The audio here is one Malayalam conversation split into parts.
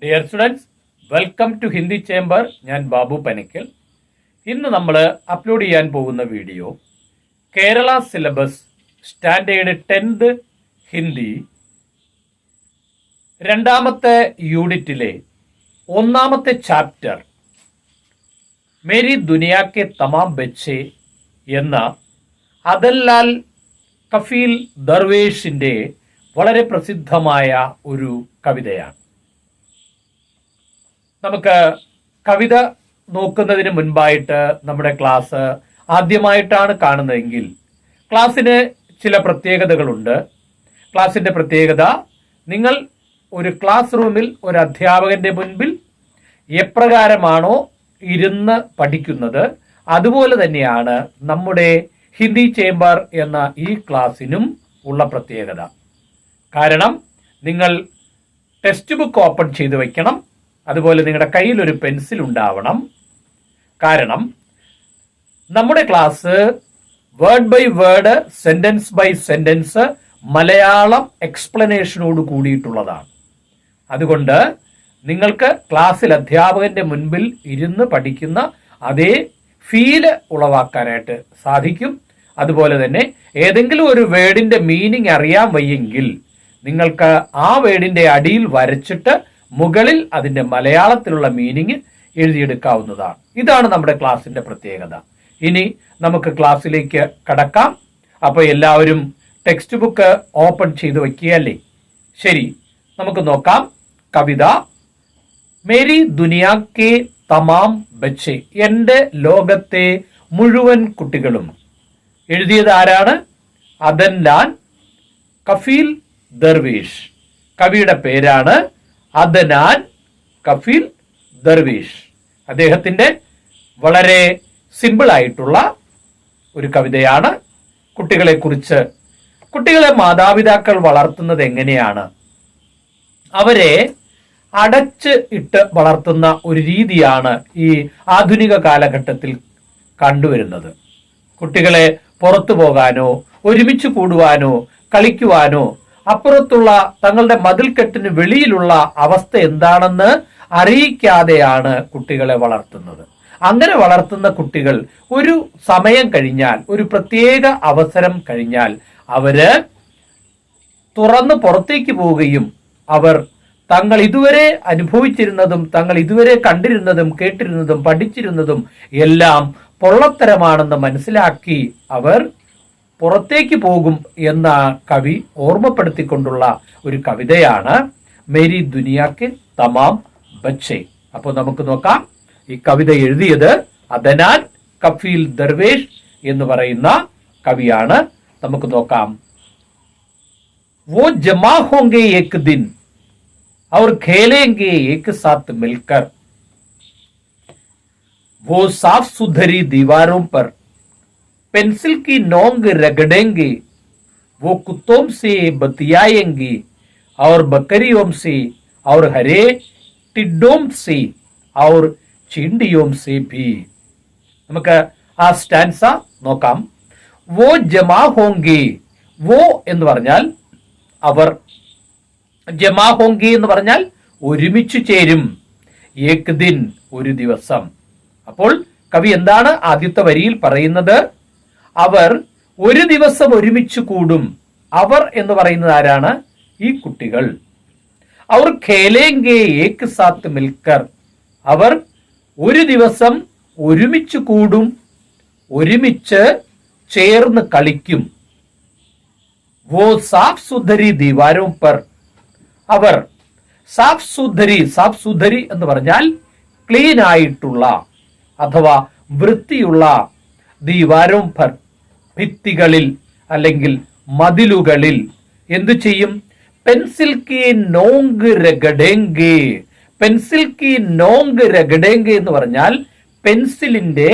Dear students, welcome to Hindi chamber. ഞാൻ ബാബു പനക്കൽ. ഇന്ന് നമ്മൾ അപ്ലോഡ് ചെയ്യാൻ പോകുന്ന video Kerala syllabus standard 10th Hindi രണ്ടാമത്തെ യൂണിറ്റിലെ ഒന്നാമത്തെ ചാപ്റ്റർ മേരി ദുനിയാ കെ തമാം ബച്ചെ എന്ന അദൻലാൽ കഫീൽ ദർവേഷിൻ്റെ വളരെ പ്രസിദ്ധമായ ഒരു കവിതയാണ്. നമുക്ക് കവിത നോക്കുന്നതിന് മുൻപായിട്ട് നമ്മുടെ ക്ലാസ് ആദ്യമായിട്ടാണ് കാണുന്നതെങ്കിൽ ക്ലാസ്സിന് ചില പ്രത്യേകതകളുണ്ട്. ക്ലാസ്സിൻ്റെ പ്രത്യേകത, നിങ്ങൾ ഒരു ക്ലാസ് റൂമിൽ ഒരു അധ്യാപകന്റെ മുൻപിൽ എപ്രകാരമാണോ ഇരുന്ന് പഠിക്കുന്നത് അതുപോലെ തന്നെയാണ് നമ്മുടെ ഹിന്ദി ചേംബർ എന്ന ഈ ക്ലാസ്സിനും ഉള്ള പ്രത്യേകത. കാരണം നിങ്ങൾ ടെക്സ്റ്റ് ബുക്ക് ഓപ്പൺ ചെയ്ത് വയ്ക്കണം. അതുപോലെ നിങ്ങളുടെ കയ്യിൽ ഒരു പെൻസിൽ ഉണ്ടാവണം. കാരണം നമ്മുടെ class word by word, sentence by sentence Malayalam എക്സ്പ്ലനേഷനോട് കൂടിയിട്ടുള്ളതാണ്. അതുകൊണ്ട് നിങ്ങൾക്ക് ക്ലാസ്സിൽ അധ്യാപകന്റെ മുൻപിൽ ഇരുന്ന് പഠിക്കുന്ന അതേ ഫീല് ഉളവാക്കാനായിട്ട് സാധിക്കും. അതുപോലെ തന്നെ ഏതെങ്കിലും ഒരു വേർഡിന്റെ മീനിങ് അറിയാൻ വയ്യെങ്കിൽ നിങ്ങൾക്ക് ആ വേർഡിന്റെ അടിയിൽ വരച്ചിട്ട് മുകളിൽ അതിന്റെ മലയാളത്തിലുള്ള മീനിങ് എഴുതിയെടുക്കാവുന്നതാണ്. ഇതാണ് നമ്മുടെ ക്ലാസ്സിന്റെ പ്രത്യേകത. ഇനി നമുക്ക് ക്ലാസ്സിലേക്ക് കടക്കാം. അപ്പോൾ എല്ലാവരും ടെക്സ്റ്റ് ബുക്ക് ഓപ്പൺ ചെയ്ത് വയ്ക്കുകയല്ലേ? ശരി, നമുക്ക് നോക്കാം. കവിത മേരി ദുനിയാ കെ തമാം ബച്ചെ, എൻ്റെ ലോകത്തെ മുഴുവൻ കുട്ടികളും. എഴുതിയത് ആരാണ്? അദൻലാൽ കഫീൽ ദർവേഷ്. കവിയുടെ പേരാണ് അദനാൻ കഫീൽ ദർവേഷ്. അദ്ദേഹത്തിന്റെ വളരെ സിമ്പിൾ ആയിട്ടുള്ള ഒരു കവിതയാണ്. കുട്ടികളെ കുറിച്ച്, കുട്ടികളെ മാതാപിതാക്കൾ വളർത്തുന്നത് എങ്ങനെയാണ്, അവരെ അടച്ച് ഇട്ട് വളർത്തുന്ന ഒരു രീതിയാണ് ഈ ആധുനിക കാലഘട്ടത്തിൽ കണ്ടുവരുന്നത്. കുട്ടികളെ പുറത്തു പോകാനോ ഒരുമിച്ച് കൂടുവാനോ കളിക്കുവാനോ അപ്പുറത്തുള്ള തങ്ങളുടെ മതിൽക്കെട്ടിന് വെളിയിലുള്ള അവസ്ഥ എന്താണെന്ന് അറിയിക്കാതെയാണ് കുട്ടികളെ വളർത്തുന്നത്. അങ്ങനെ വളർത്തുന്ന കുട്ടികൾ ഒരു സമയം കഴിഞ്ഞാൽ, ഒരു പ്രത്യേക അവസരം കഴിഞ്ഞാൽ അവര് തുറന്ന് പുറത്തേക്ക് പോവുകയും അവർ തങ്ങൾ ഇതുവരെ അനുഭവിച്ചിരുന്നതും തങ്ങൾ ഇതുവരെ കണ്ടിരുന്നതും കേട്ടിരുന്നതും പഠിച്ചിരുന്നതും എല്ലാം പൊള്ളത്തരമാണെന്ന് മനസ്സിലാക്കി അവർ പുറത്തേക്ക് പോകും എന്ന കവി ഓർമ്മപ്പെടുത്തിക്കൊണ്ടുള്ള ഒരു കവിതയാണ് മേരി ദുനിയാ കെ തമാം ബച്ചെ. അപ്പോൾ നമുക്ക് നോക്കാം. ഈ കവിത എഴുതിയത് അദനാൻ കഫീൽ ദർവേഷ് എന്ന് പറയുന്ന കവിയാണ്. നമുക്ക് നോക്കാം. वो जमा होंगे एक दिन और खेलेंगे एक साथ मिलकर, वो साफ सुथरी दीवारों पर पेंसिल की नोक रगड़ेंगे, वो कुत्तों से बतियाएंगे और बकरियों से और हरे टिड्डों से और चींटियों से भी. നമുക്ക് ആ സ്റ്റാൻസ നോക്കാം. വോ ജമാ ഹോങ്കി, വോ എന്ന് പറഞ്ഞാൽ അവർ, ജമാ ഹോങ്കി എന്ന് പറഞ്ഞാൽ ഒരുമിച്ച് ചേരും, ഏക് ദിൻ ഒരു ദിവസം. അപ്പോൾ കവി എന്താണ് ആദ്യത്തെ വരിയിൽ പറയുന്നത്? അവർ ഒരു ദിവസം ഒരുമിച്ച് കൂടും. അവർ എന്ന് പറയുന്നത് ആരാണ്? ഈ കുട്ടികൾ. അവർ ഖേലേംഗെ ഏക് സാത്ത് മിൽക്കർ, അവർ ഒരു ദിവസം ഒരുമിച്ച് കൂടും, ഒരുമിച്ച് ചേർന്ന് കളിക്കും. വോ സാഫ് സുധരി ദീവാരോ പർ, അവർ സാഫ് സുധരി, സാഫ് സുധരി എന്ന് പറഞ്ഞാൽ ക്ലീൻ ആയിട്ടുള്ള അഥവാ വൃത്തിയുള്ള, ദീവാരോ പർ ഭിത്തികളിൽ അല്ലെങ്കിൽ മതിലുകളിൽ എന്തു ചെയ്യും? പെൻസിൽ കി നോങ്ക് രഗഡേങ്കെ, പെൻസിൽ കി നോങ്ക് രഗഡേങ്കെ എന്ന് പറഞ്ഞാൽ പെൻസിലിന്റെ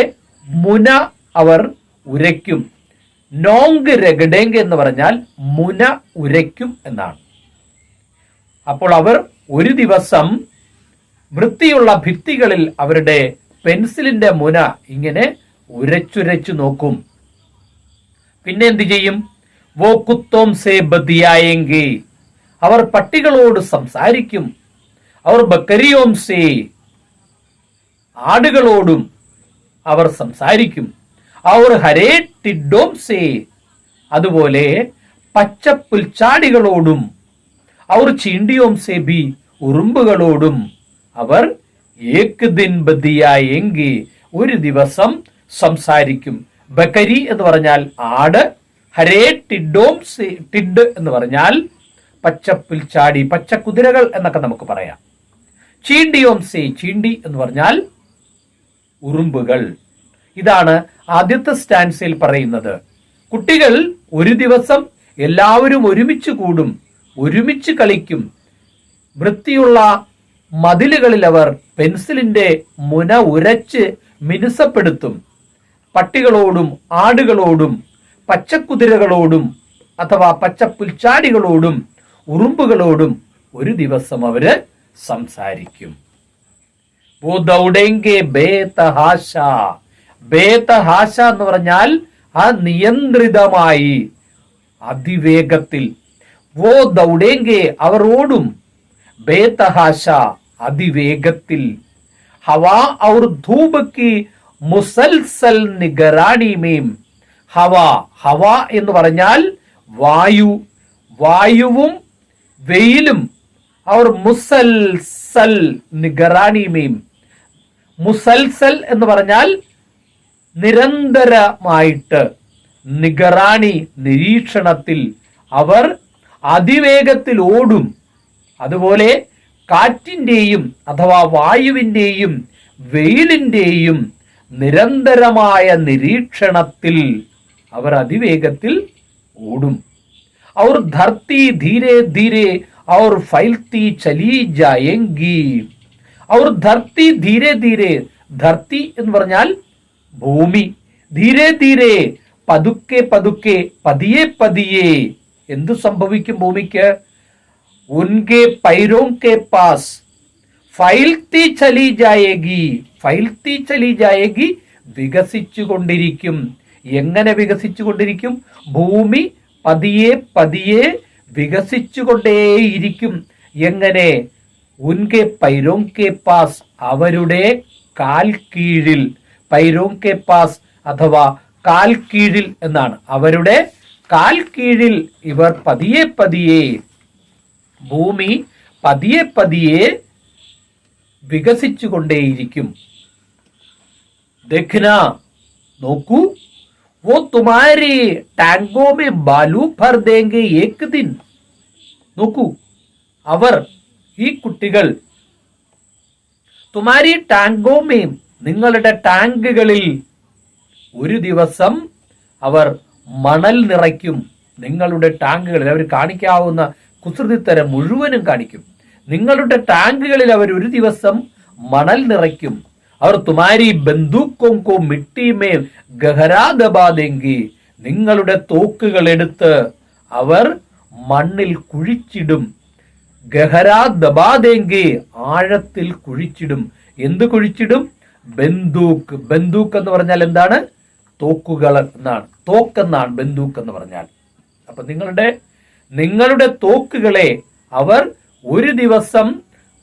മുന അവർ ഉരയ്ക്കും. നോങ്ക് രഗഡേങ്കെ എന്ന് പറഞ്ഞാൽ മുന ഉരയ്ക്കും എന്നാണ്. അപ്പോൾ അവർ ഒരു ദിവസം വൃത്തിയുള്ള ഭിത്തികളിൽ അവരുടെ പെൻസിലിന്റെ മുന ഇങ്ങനെ ഉരച്ചുരച്ചു നോക്കും. പിന്നെ എന്ത് ചെയ്യും? വോ കുത്തോം സേ ബദിയായെങ്കി, അവർ പട്ടികളോട് സംസാരിക്കും. അവർ ബക്കരിയോം സേ, ആടുകളോടും അവർ സംസാരിക്കും. അവർ ഹരേ ടിഡോം സേ, അതുപോലെ പച്ചപ്പുൽച്ചാടികളോടും, അവർ ചീണ്ടിയോം സേ ബി, ഉറുമ്പുകളോടും അവർ ഏക് ദിൻ ബദിയായെങ്കി, ഒരു ദിവസം സംസാരിക്കും. ബക്കരി എന്ന് പറഞ്ഞാൽ ആട്, ഹരേ ടിഡോം സേ, ടിഡ് എന്ന് പറഞ്ഞാൽ പച്ചപ്പുൽച്ചാടി, പച്ചക്കുതിരകൾ എന്നൊക്കെ നമുക്ക് പറയാം. ചീണ്ടിയോം സേ, ചീണ്ടി എന്ന് പറഞ്ഞാൽ ഉറുമ്പുകൾ. ഇതാണ് ആദ്യത്തെ സ്റ്റാൻസയിൽ പറയുന്നത്. കുട്ടികൾ ഒരു ദിവസം എല്ലാവരും ഒരുമിച്ച് കൂടും, ഒരുമിച്ച് കളിക്കും. വൃത്തിയുള്ള മതിലുകളിൽ അവർ പെൻസിലിന്റെ മുന ഉരച്ച് മിനുസപ്പെടുത്തും. പട്ടികളോടും ആടുകളോടും പച്ചക്കുതിരകളോടും അഥവാ പച്ചപ്പുൽച്ചാടികളോടും ഉറുമ്പുകളോടും ഒരു ദിവസം അവര് സംസാരിക്കും. വോ ദൗഡേങ്കെ ബേതഹാശ, ബേതഹാശ എന്ന് പറഞ്ഞാൽ അനിയന്ത്രിതമായി, അതിവേഗത്തിൽ. വോ ദൗഡേങ്കെ, അവർ ഓടും. ബേതഹാശ, അതിവേഗത്തിൽ. ഹവാ ഔർ ധൂപ് കി മുസൽസൽ നിഗറാണി മീം, ഹവ, ഹവ എന്ന് പറഞ്ഞാൽ വായു, വായുവും വെയിലും. അവർ മുസൽസൽ നിഗറാണി മീം, മുസൽസൽ എന്ന് പറഞ്ഞാൽ നിരന്തരമായിട്ട്, നിഗറാണി നിരീക്ഷണത്തിൽ. അവർ അതിവേഗത്തിൽ ഓടും. അതുപോലെ കാറ്റിന്റെയും അഥവാ വായുവിന്റെയും വെയിലിന്റെയും നിരന്തരമായ നിരീക്ഷണത്തിൽ അവർ അതിവേഗത്തിൽ ഓടും. അവർ ധർത്തി ധീരെ ധീരെ और फैलती चली जाएंगी, और ധർത്തി ധീരെ ധീരെ, ധർത്തി എന്ന് പറഞ്ഞാൽ ഭൂമി, ധീരെ ധീരെ പതുക്കെ പതുക്കെ, പതിയെ പതിയെ എന്തു സംഭവിക്കും ഭൂമിക്ക്? ഉൻകെ പൈരോं के पास ഫൈൽത്തി ചലി ജായേഗി, ഫൈൽത്തി ചലി ജായേഗി, വികസിച്ചു കൊണ്ടിരിക്കും. എങ്ങനെ വികസിച്ചു കൊണ്ടിരിക്കും? ഭൂമി പതിയെ പതിയെ വികസിച്ചുകൊണ്ടേയിരിക്കും. എങ്ങനെ? ഉൻകെ പൈരോं के पास, അവരുടെ കാൽ കീഴിൽ. പൈരോं के पास അഥവാ കാൽ കീഴിൽ എന്നാണ്. അവരുടെ കാൽ കീഴിൽ ഇവർ പതിയെ പതിയെ, ഭൂമി പതിയെ പതിയെ വികസിച്ചുകൊണ്ടേയിരിക്കും. देखना, നോക്കൂ. वो तुम्हारे टैंगों में बालू भर देंगे एक दिन, നോക്കൂ. അവർ, ഈ കുട്ടികൾ, തുമാരി ടാങ്കോമേ, നിങ്ങളുടെ ടാങ്കുകളിൽ ഒരു ദിവസം അവർ മണൽ നിറയ്ക്കും. നിങ്ങളുടെ ടാങ്കുകളിൽ അവർ കാണിക്കാവുന്ന കുസൃതിത്തരം മുഴുവനും കാണിക്കും. നിങ്ങളുടെ ടാങ്കുകളിൽ അവർ ഒരു ദിവസം മണൽ നിറയ്ക്കും. അവർ തുമാരി ബന്ദൂക്കോं को मिट्टी में गहरा दबा देंगे, നിങ്ങളുടെ തോക്കുകൾ എടുത്ത് അവർ മണ്ണിൽ കുഴിച്ചിടും. ഗഹരാ ദബാ ദേങ്കെ, ആഴത്തിൽ കുഴിച്ചിടും. എന്ത് കുഴിച്ചിടും? ബന്ദൂക്ക്. ബന്ദൂക്ക് എന്ന് പറഞ്ഞാൽ എന്താണ്? തോക്കുകൾ എന്നാണ്. തോക്കെന്നാണ് ബന്ദൂക്ക് എന്ന് പറഞ്ഞാൽ. അപ്പൊ നിങ്ങളുടെ തോക്കുകളെ അവർ ഒരു ദിവസം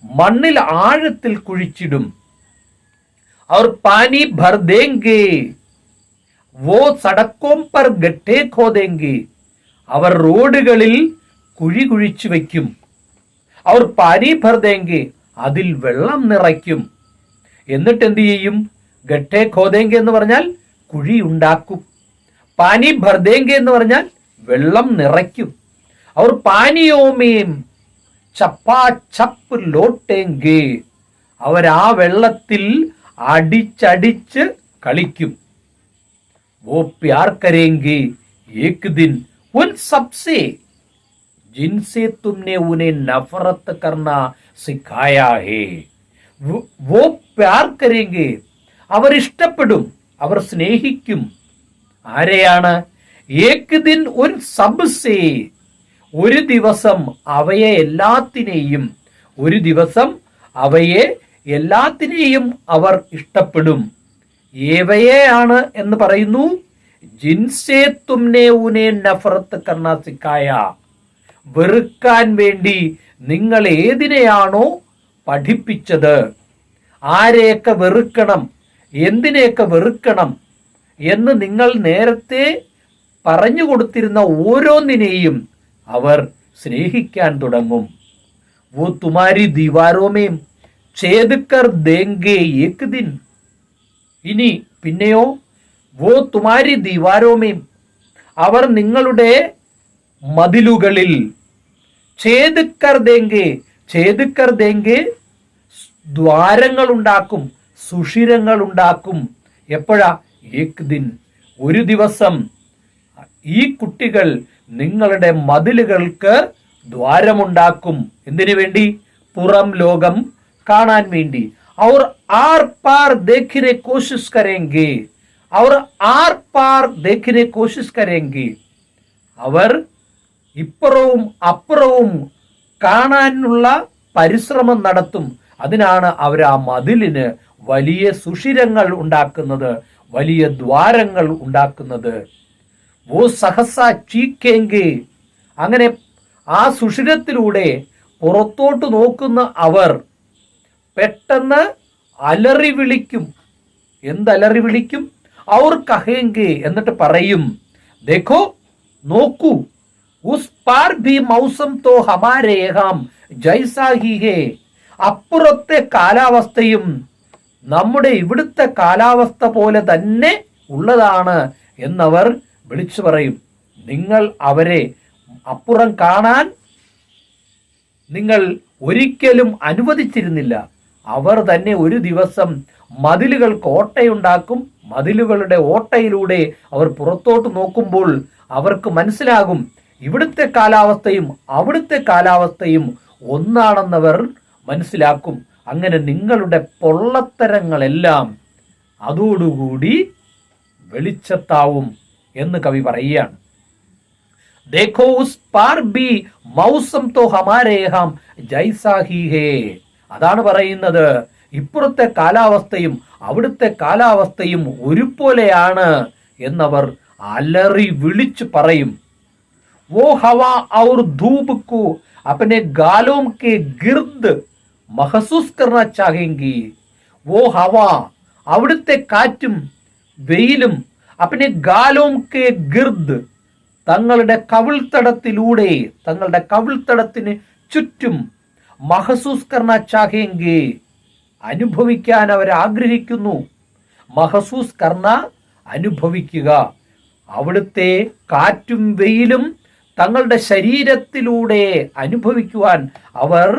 മണ്ണിൽ ആഴത്തിൽ കുഴിച്ചിടും. और पानी भर देंगे, वो सड़कों पर गड्ढे खोदेंगे, അവർ റോഡുകളിൽ കുഴി കുഴിച്ചു വെക്കും. അവർ പാനി ഭർ ദേങ്കെ, അതിൽ വെള്ളം നിറയ്ക്കും. എന്നിട്ട് എന്ത് ചെയ്യും? ഗഡ്ഢെ ഖോദേങ്കെ എന്ന് പറഞ്ഞാൽ കുഴി ഉണ്ടാക്കും. പാനി ഭർ ദേങ്കെ എന്ന് പറഞ്ഞാൽ വെള്ളം നിറയ്ക്കും. അവർ പാനിയോമേം ചപ്പാ ചപ്പ് ലോട്ടേങ്കെ, അവർ ആ വെള്ളത്തിൽ അടിച്ചടിച്ച് കളിക്കും. वो प्यार करेंगे एक दिन उन सबसे जिनसे तुमने उन्हें नफरत करना सिखाया है. वो प्यार करेंगे, അവർ ഇഷ്ടപ്പെടും, അവർ സ്നേഹിക്കും. ആരെയാണ്? ഏക് ദിൻ ഉൻ സബ്സേ, ഒരു ദിവസം അവയെ എല്ലാത്തിനെയും, ഒരു ദിവസം അവയെ എല്ലാത്തിനെയും അവർ ഇഷ്ടപ്പെടും. ഏവയെയാണ് എന്ന് പറയുന്നു? ജിൻസേ തുമ്നെ ഉനെ നഫറത്ത് കർണ സിക്കായ, വെറുക്കാൻ വേണ്ടി നിങ്ങൾ ഏതിനെയാണോ പഠിപ്പിച്ചത്. ആരെയൊക്കെ വെറുക്കണം, എന്തിനെയൊക്കെ വെറുക്കണം എന്ന് നിങ്ങൾ നേരത്തെ പറഞ്ഞു കൊടുത്തിരുന്ന ഓരോന്നിനെയും അവർ സ്നേഹിക്കാൻ തുടങ്ങും. वो तुम्हारी दीवारों में छेद कर देंगे एक दिन. ഇനി പിന്നെയോ वो तुम्हारी दीवारों में, അവർ നിങ്ങളുടെ മതിലുകളിൽ छेद कर देंगे, छेद कर देंगे ദ്വാരങ്ങൾ ഉണ്ടാക്കും, സുഷിരങ്ങൾ ഉണ്ടാക്കും. എപ്പോഴാ? ഏക് ദിൻ, ഒരു ദിവസം ഈ കുട്ടികൾ നിങ്ങളുടെ മതിലുകൾക്ക് ദ്വാരമുണ്ടാക്കും. എന്തിനു വേണ്ടി? പുറം ലോകം കാണാൻ വേണ്ടി. അവർ ആർ പാർ ദേഖിനെ കോശിഷ് കരേംഗെ, അവർ ആർ പാർ ദേഖിനെ കോശിഷ് കരേംഗെ, അവർ ഇപ്പുറവും അപ്പുറവും കാണാനുള്ള പരിശ്രമം നടത്തും. അതിനാണ് അവർ ആ മതിലിന് വലിയ സുഷിരങ്ങൾ ഉണ്ടാക്കുന്നത്, വലിയ ദ്വാരങ്ങൾ ഉണ്ടാക്കുന്നത്. വോ സഹസ ചീക്കേങ്കെ, അങ്ങനെ ആ സുഷിരത്തിലൂടെ പുറത്തോട്ട് നോക്കുന്ന അവർ പെട്ടെന്ന് അലറി വിളിക്കും. എന്തലറി വിളിക്കും? അവർ കഹേങ്കെ, എന്നിട്ട് പറയും, ദേഖോ, നോക്കൂ, ഉസ് പാർ ഭി മൗസം തോ ഹമാരേ യഹാം ജൈസാ ഹി ഹേ, അപ്പുറത്തെ കാലാവസ്ഥയും നമ്മുടെ ഇവിടുത്തെ കാലാവസ്ഥ പോലെ തന്നെ ഉള്ളതാണ് എന്നവർ വിളിച്ചു പറയും. നിങ്ങൾ അവരെ അപ്പുറം കാണാൻ നിങ്ങൾ ഒരിക്കലും അനുവദിച്ചിരുന്നില്ല. അവർ തന്നെ ഒരു ദിവസം മതിലുകൾക്ക് ഓട്ടയുണ്ടാക്കും. മതിലുകളുടെ ഓട്ടയിലൂടെ അവർ പുറത്തോട്ട് നോക്കുമ്പോൾ അവർക്ക് മനസ്സിലാകും ഇവിടുത്തെ കാലാവസ്ഥയും അവിടുത്തെ കാലാവസ്ഥയും ഒന്നാണെന്നവർ മനസ്സിലാക്കും. അങ്ങനെ നിങ്ങളുടെ പൊള്ളത്തരങ്ങളെല്ലാം അതോടുകൂടി വെളിച്ചത്താവും എന്ന് കവി പറയുകയാണ്. देखो उस पार भी मौसम तो हमारे हम जैसा ही है. അതാണ് പറയുന്നത്, ഇപ്പുറത്തെ കാലാവസ്ഥയും അവിടുത്തെ കാലാവസ്ഥയും ഒരുപോലെയാണ് എന്നവർ അലറി വിളിച്ചു പറയും. वो हवा और धूप को अपने गालों के गिर्द महसूस करना चाहेंगी. वो हवा, അവിടുത്തെ കാറ്റും വെയിലും अपने गालों के गिर्द, തങ്ങളുടെ കവിൾത്തടത്തിലൂടെ, തങ്ങളുടെ കവിൾത്തടത്തിന് ചുറ്റും മഹസൂസ് കർണ ചാഹേങ്കെ, അനുഭവിക്കാൻ അവർ ആഗ്രഹിക്കുന്നു. മഹസൂസ് കർണ, അനുഭവിക്കുക. അവിടുത്തെ കാറ്റും വെയിലും തങ്ങളുടെ ശരീരത്തിലൂടെ അനുഭവിക്കുവാൻ അവർ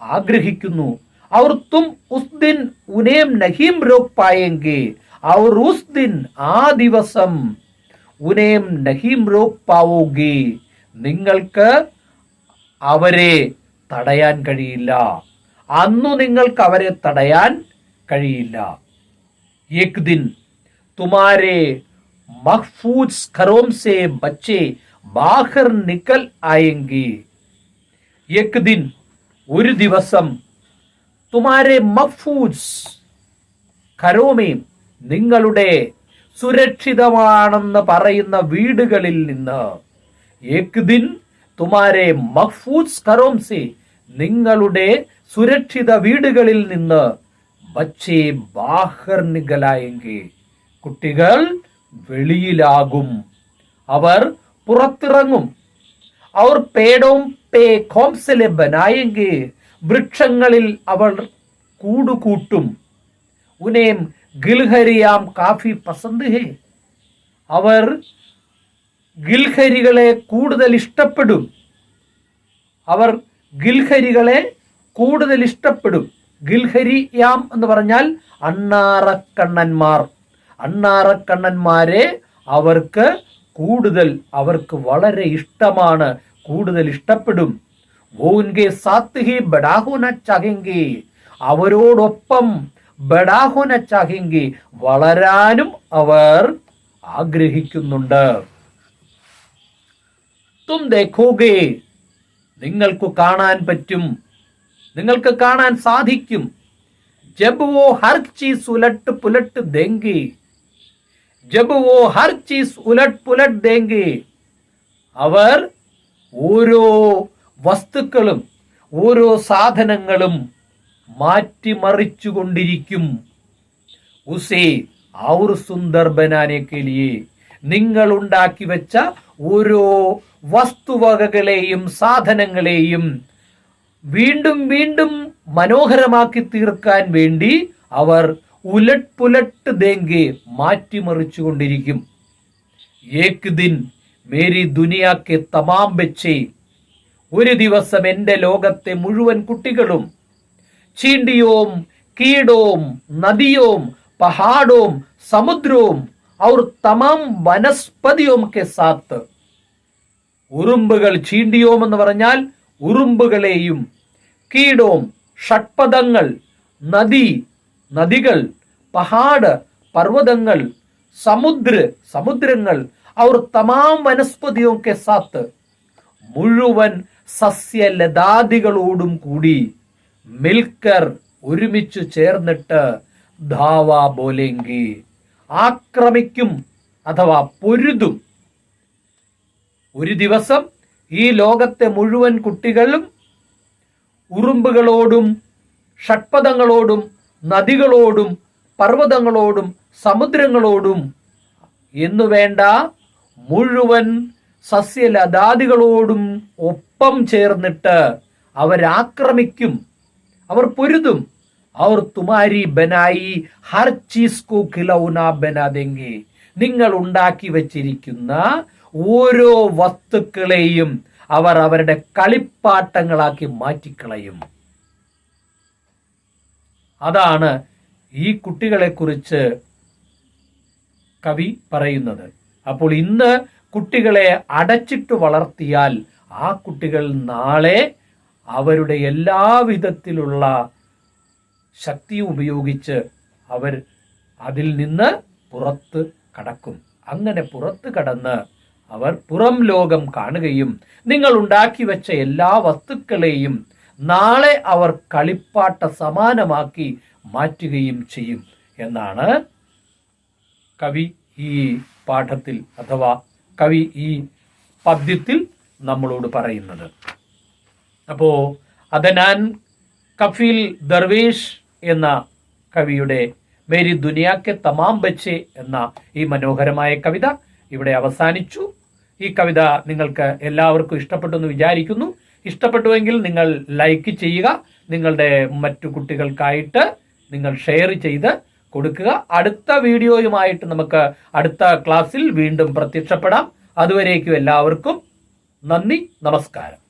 ആഗ്രഹിക്കുന്നു. അവർ തും ഉസ് ദിൻ ഉനേം നഹീം രോക് പായെങ്കെ, അവർ ഉസ് ദിൻ, ആ ദിവസം, ഉനേം നഹീം രോക് പാവോഗി, നിങ്ങൾക്ക് അവരെ തടയാൻ കഴിയില്ല. അന്നു നിങ്ങൾക്ക് അവരെ തടയാൻ കഴിയില്ല. ഏക് ദിൻ തുമാരെ മഹ്ഫൂസ് ഘരോം സേ ബച്ചേ ബാഹർ നിക്കൽ ആയെങ്കി. ഏക് ദിൻ, ഒരു ദിവസം, തുമാരെ മഹ്ഫൂസ് ഘരോമേ, നിങ്ങളുടെ സുരക്ഷിതമാണെന്ന് പറയുന്ന വീടുകളിൽ നിന്ന്, ഏക് ദിൻ തുമാരെ മഹ്ഫൂസ് ഘരോം സേ, നിങ്ങളുടെ സുരക്ഷിത വീടുകളിൽ നിന്ന്, ബച്ചേ ബാഹർ നികലായെങ്കിൽ, കുട്ടികൾ വെളിയിലാകും, അവർ പുറത്തിറങ്ങും. അവർ പേടോം പേ ഖോംസലെ ബനായെങ്കിൽ, വൃക്ഷങ്ങളിൽ അവർ കൂടുകൂട്ടും. ഉനേം ഗിൽഹരിയാം കാഫി പസന്ത് ഹേ, അവർ ഗിൽഹരികളെ കൂടുതൽ ഇഷ്ടപ്പെടും. അവർ ഗിൽഹരികളെ കൂടുതൽ ഇഷ്ടപ്പെടും. ഗിൽഹരിയാം എന്ന് പറഞ്ഞാൽ അണ്ണാറക്കണ്ണന്മാർ. അണ്ണാറക്കണ്ണന്മാരെ അവർക്ക് കൂടുതൽ, അവർക്ക് വളരെ ഇഷ്ടമാണ്, കൂടുതൽ ഇഷ്ടപ്പെടും. वो उनके साथ ही बड़ा होना चाहेंगे, അവരോടൊപ്പം ബഡാ ഹോന ചാഹെങ്കി, വളരാനും അവർ ആഗ്രഹിക്കുന്നുണ്ട്. തും ദേഖോഗേ, നിങ്ങൾക്ക് കാണാൻ പറ്റും, നിങ്ങൾക്ക് കാണാൻ സാധിക്കും. ജബ് വോ ഹർ ചീസ് ഉലട്ട് പുലട്ട് ദേങ്കി, ജബ് വോ ഹർ ചീസ് ഉലട്ട് പുലട്ട് ദേങ്കി, അവർ ഓരോ വസ്തുക്കളും ഓരോ സാധനങ്ങളും മാറ്റിമറിച്ചുകൊണ്ടിരിക്കും. ഉസേ ഔർ സുന്ദർ ബനാനെ കെ ലിയേ, നിങ്ങൾ ഉണ്ടാക്കി വെച്ച ഓരോ വസ്തുവകകളെയും സാധനങ്ങളെയും വീണ്ടും വീണ്ടും മനോഹരമാക്കി തീർക്കാൻ വേണ്ടി അവർ ഉലട്ട് പുലട്ട് ദേങ്കെ, മാറ്റിമറിച്ചുകൊണ്ടിരിക്കും. ഏക് ദിൻ മേരി ദുനിയാക്കെ തമാം ബച്ചേ, ഒരു ദിവസം എൻ്റെ ലോകത്തെ മുഴുവൻ കുട്ടികളും ചീണ്ടിയോം കീടോം നദിയോം പഹാഡോം സമുദ്രവും ഔർ തമാം വനസ്പതിയോം കെ സാത്ത്, ഉറുമ്പുകൾ, ചീണ്ടിയോം എന്ന് പറഞ്ഞാൽ ഉറുമ്പുകളെയും, കീടോം ഷഡ്പദങ്ങൾ, നദികൾ, പഹാഡ് പർവ്വതങ്ങൾ, സമുദ്രങ്ങൾ, ഔർ തമാം വനസ്പതിയോം കെ സാത്ത്, മുഴുവൻ സസ്യലതാദികളോടും കൂടി മിൽക്കർ ഒരുമിച്ചു ചേർന്നിട്ട് ധാവാ ബോലെങ്കി, ആക്രമിക്കും അഥവാ പൊരുതും. ഒരു ദിവസം ഈ ലോകത്തെ മുഴുവൻ കുട്ടികളും ഉറുമ്പുകളോടും ഷഡ്പദങ്ങളോടും നദികളോടും പർവ്വതങ്ങളോടും സമുദ്രങ്ങളോടും എന്നുവേണ്ട മുഴുവൻ സസ്യലതാദികളോടും ഒപ്പം ചേർന്നിട്ട് അവരാക്രമിക്കും, അവർ പൊരുതും. അവർ തുമാരി ബനായി ഹർ ചീസ് കോ ഖിലൗന ബനാ ദേംഗെ, നിങ്ങൾ ഉണ്ടാക്കി വച്ചിരിക്കുന്ന ഓരോ വസ്തുക്കളെയും അവർ അവരുടെ കളിപ്പാട്ടങ്ങളാക്കി മാറ്റിക്കളയും. അതാണ് ഈ കുട്ടികളെ കുറിച്ച് കവി പറയുന്നത്. അപ്പോൾ ഇന്ന് കുട്ടികളെ അടച്ചിട്ട് വളർത്തിയാൽ ആ കുട്ടികൾ നാളെ അവരുടെ എല്ലാവിധത്തിലുള്ള ശക്തിയും ഉപയോഗിച്ച് അവർ അതിൽ നിന്ന് പുറത്ത് കടക്കും. അങ്ങനെ പുറത്ത് കടന്ന് അവർ പുറം ലോകം കാണുകയും നിങ്ങൾ ഉണ്ടാക്കി വെച്ച എല്ലാ വസ്തുക്കളെയും നാളെ അവർ കളിപ്പാട്ട സമാനമാക്കി മാറ്റുകയും ചെയ്യും എന്നാണ് കവി ഈ പാഠത്തിൽ അഥവാ കവി ഈ പദ്യത്തിൽ നമ്മളോട് പറയുന്നത്. അപ്പോ അദനാൻ കഫീൽ ദർവേഷ് എന്ന കവിയുടെ മേരി ദുനിയാക്കെ തമാം ബച്ചെ എന്ന ഈ മനോഹരമായ കവിത ഇവിടെ അവസാനിച്ചു. ഈ കവിത നിങ്ങൾക്ക് എല്ലാവർക്കും ഇഷ്ടപ്പെട്ടു എന്ന് വിചാരിക്കുന്നു. ഇഷ്ടപ്പെട്ടുവെങ്കിൽ നിങ്ങൾ ലൈക്ക് ചെയ്യുക, നിങ്ങളുടെ മറ്റു കുട്ടികൾക്കായിട്ട് നിങ്ങൾ ഷെയർ ചെയ്ത് കൊടുക്കുക. അടുത്ത വീഡിയോയുമായിട്ട് നമുക്ക് അടുത്ത ക്ലാസ്സിൽ വീണ്ടും പ്രത്യക്ഷപ്പെടാം. അതുവരേക്കും എല്ലാവർക്കും നന്ദി, നമസ്കാരം.